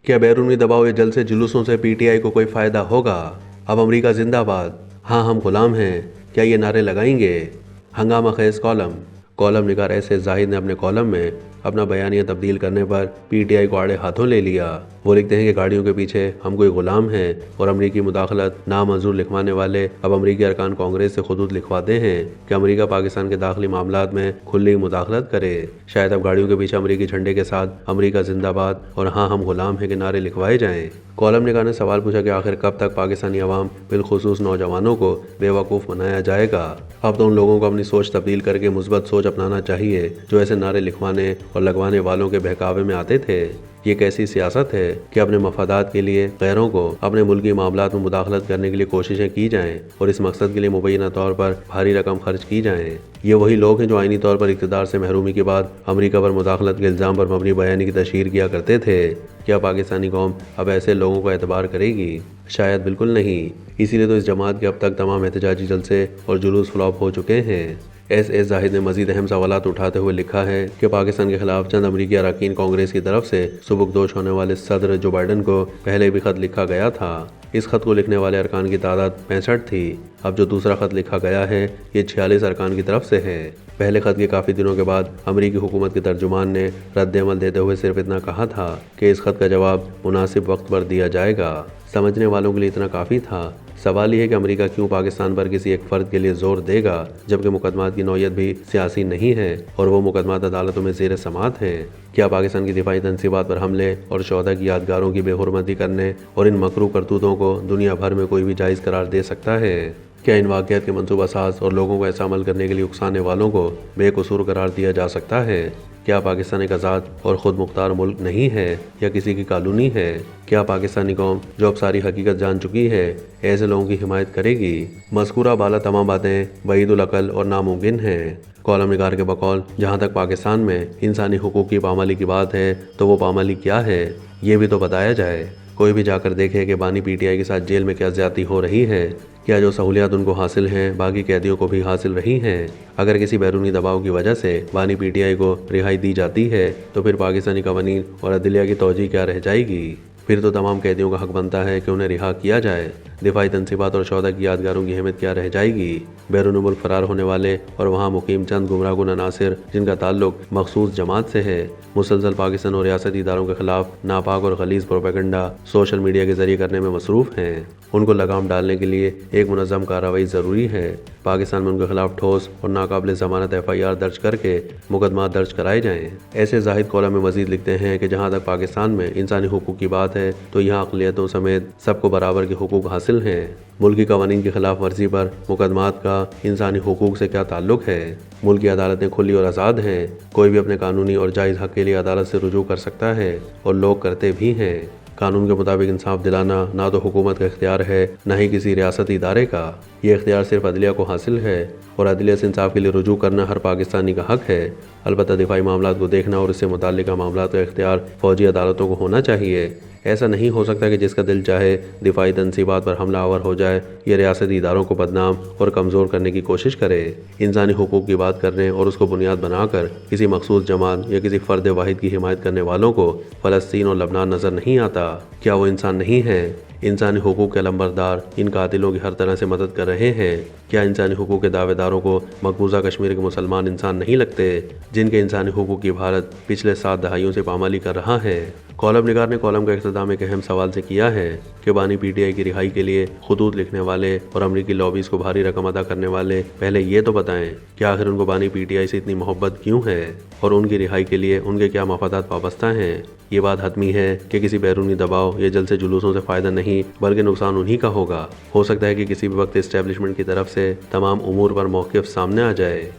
क्या बैरूनी दबाव या जल से जुलूसों से पीटीआई को कोई फायदा होगा? अब अमेरिका जिंदाबाद, हाँ हम गुलाम हैं, क्या ये नारे लगाएंगे? हंगामा खेज कॉलम निगार एस जाहिद ने अपने कॉलम में अपना बयानिया तब्दील करने पर पीटीआई को आड़े हाथों ले लिया। वो लिखते हैं कि गाड़ियों के पीछे हम कोई गुलाम हैं और अमरीकी मुदाखलत नामंजूर लिखवाने वाले अब अमरीकी अरकान कांग्रेस से खुदूद लिखवाते हैं कि अमरीका पाकिस्तान के दाखिली मामलात में खुली मुदाखलत करे। शायद अब गाड़ियों के पीछे अमरीकी झंडे के साथ अमरीका जिंदाबाद और हाँ हम गुलाम हैं के नारे लिखवाए जाएं। कॉलम निगार ने सवाल पूछा कि आखिर कब तक पाकिस्तानी अवाम बिलखुसूस नौजवानों को बेवकूफ़ बनाया जाएगा? अब तो उन लोगों को अपनी सोच तब्दील करके मुस्बत सोच अपनाना चाहिए जो ऐसे नारे लिखवाने और लगवाने वालों के बहकावे में आते थे। ये कैसी सियासत है कि अपने मफादात के लिए गैरों को अपने मुल्की मामलात में मुदाखलत करने के लिए कोशिशें की जाएं और इस मकसद के लिए मुबैना तौर पर भारी रकम खर्च की जाएं। ये वही लोग हैं जो आईनी तौर पर इक़्तिदार से महरूमी के बाद अमरीका पर मुदाखलत के इल्ज़ाम पर मबनी बयानी की तशहीर किया करते थे। क्या पाकिस्तानी कौम अब ऐसे लोगों को एतबार करेगी? शायद बिल्कुल नहीं। इसीलिए तो इस जमात के अब तक तमाम एहतजाजी जलसे और जुलूस फ्लॉप हो चुके हैं। एस जाहिद ने मजीद अहम सवालात उठाते हुए लिखा है कि पाकिस्तान के खिलाफ चंद अमरीकी अरकान कांग्रेस की तरफ से सुबुकदोश होने वाले सदर जो बाइडन को पहले भी खत लिखा गया था। इस खत को लिखने वाले अरकान की तादाद 65 थी। अब जो दूसरा खत लिखा गया है ये 46 अरकान की तरफ से है। पहले खत के काफ़ी दिनों के बाद अमरीकी हुकूमत के तर्जुमान ने रद्द-ए-अमल देते हुए सिर्फ इतना कहा था कि इस खत का जवाब मुनासिब वक्त पर दिया जाएगा। समझने वालों के लिए इतना काफ़ी था। सवाल यह है कि अमेरिका क्यों पाकिस्तान पर किसी एक फ़र्द के लिए जोर देगा जबकि मुकदमात की नौयत भी सियासी नहीं है और वो मुकदमात अदालतों में ज़ेर समात हैं। क्या पाकिस्तान की दिफाई तनसीबात पर हमले और शोहदा की यादगारों की बेहुरमती करने और इन मकरू करतूतों को दुनिया भर में कोई भी जायज़ करार दे सकता है? क्या इन वाक़यात के मनसूबा साज और लोगों को ऐसा अमल करने के लिए उकसाने वालों को बेकसूर करार दिया जा सकता है? क्या पाकिस्तान एक आज़ाद और ख़ुद मुख्तार मुल्क नहीं है या किसी की कॉलोनी है? क्या पाकिस्तानी कौम जो अब सारी हकीकत जान चुकी है ऐसे लोगों की हिमायत करेगी? मज़कूरा बाला तमाम बातें बईदुल अक़ल और नामुमकिन हैं। कॉलम निगार के बकौल जहाँ तक पाकिस्तान में इंसानी हुकूक की पामाली की बात है तो वो पामाली क्या है ये भी तो बताया जाए। कोई भी जाकर देखे कि बानी पीटीआई के साथ जेल में क्या ज़्यादती हो रही है। क्या जो सहूलियात उनको हासिल हैं बाकी कैदियों को भी हासिल रही हैं? अगर किसी बैरूनी दबाव की वजह से बानी पीटीआई को रिहाई दी जाती है तो फिर पाकिस्तानी कवानीन और अदलिया की तौजीह क्या रह जाएगी? फिर तो तमाम कैदियों का हक बनता है कि उन्हें रिहा किया जाए। दिफाई तनसीबात और शोहदा की यादगारों की अहमियत क्या रह जाएगी? बैरून मुल्क फरार होने वाले और वहाँ मुकीम चंद गुमराहकुन अनासिर जिनका ताल्लुक मखसूस जमात से है मुसलसल पाकिस्तान और रियासती इदारों के खिलाफ नापाक और गलीज़ प्रोपेगेंडा सोशल मीडिया के जरिए करने में मसरूफ़ हैं। उनको लगाम डालने के लिए एक मुनज़्ज़म कार्रवाई ज़रूरी है। पाकिस्तान में उनके खिलाफ ठोस और नाकाबिल ज़मानत FIR दर्ज करके मुकदमा दर्ज कराए जाएँ। ऐसे जाहिद कॉलम में मज़ीद लिखते हैं कि जहाँ तक पाकिस्तान में इंसानी हुकूक की बात है तो यहाँ अक़लियतों समेत सबको बराबर के हुकूक हासिल हैं। मुल्की कवानीन की खिलाफ वर्जी पर मुकदमात का इंसानी हुकूक से क्या ताल्लुक है? मुल्क की अदालतें खुली और आज़ाद हैं। कोई भी अपने कानूनी और जायज़ हक़ के लिए अदालत से रुजू कर सकता है और लोग करते भी हैं। कानून के मुताबिक इंसाफ दिलाना ना तो हुकूमत का इख्तियार है ना ही किसी रियासती इदारे का। ये इख्तियार सिर्फ अदलिया को हासिल है और अदलिया से इंसाफ के लिए रुजू करना हर पाकिस्तानी का हक है। अलबत्ता दिफाई मामलात को देखना और इससे मुताल्लिक़ मामलात का इख्तियार फ़ौजी अदालतों को होना चाहिए। ऐसा नहीं हो सकता कि जिसका दिल चाहे दिफाई तनसीबात पर हमला आवर हो जाए या रियासती इदारों को बदनाम और कमज़ोर करने की कोशिश करे। इंसानी हुकूक की बात करने और उसको बुनियाद बनाकर किसी मखसूस जमात या किसी फ़र्द वाहिद की हिमायत करने वालों को फ़लस्तीन और लबनान नज़र नहीं आता। क्या वो इंसान नहीं है? इंसानी हुकूक के लंबरदार इन कातिलों की हर तरह से मदद कर रहे हैं। क्या इंसानी हुकूक के दावेदारों को मकबूजा कश्मीर के मुसलमान इंसान नहीं लगते जिनके इंसानी हुकूक की भारत पिछले 7 दहाइयों से पामाली कर रहा है? कॉलम निगार ने कॉलम का इख्तिताम एक अहम सवाल से किया है कि बानी पीटीआई की रिहाई के लिए खुतूत लिखने वाले और अमरीकी लॉबीज़ को भारी रकम अदा करने वाले पहले ये तो बताएं कि आखिर उनको बानी पीटीआई से इतनी मोहब्बत क्यों है और उनकी रिहाई के लिए उनके क्या मफादात वाबस्ता हैं। ये बात हतमी है कि किसी बैरूनी दबाव या जलसे जुलूसों से फ़ायदा नहीं बल्कि नुकसान उन्हीं का होगा। हो सकता है कि किसी भी वक्त इस्टेब्लिशमेंट की तरफ से तमाम उमूर पर मौक़िफ़ सामने आ जाए।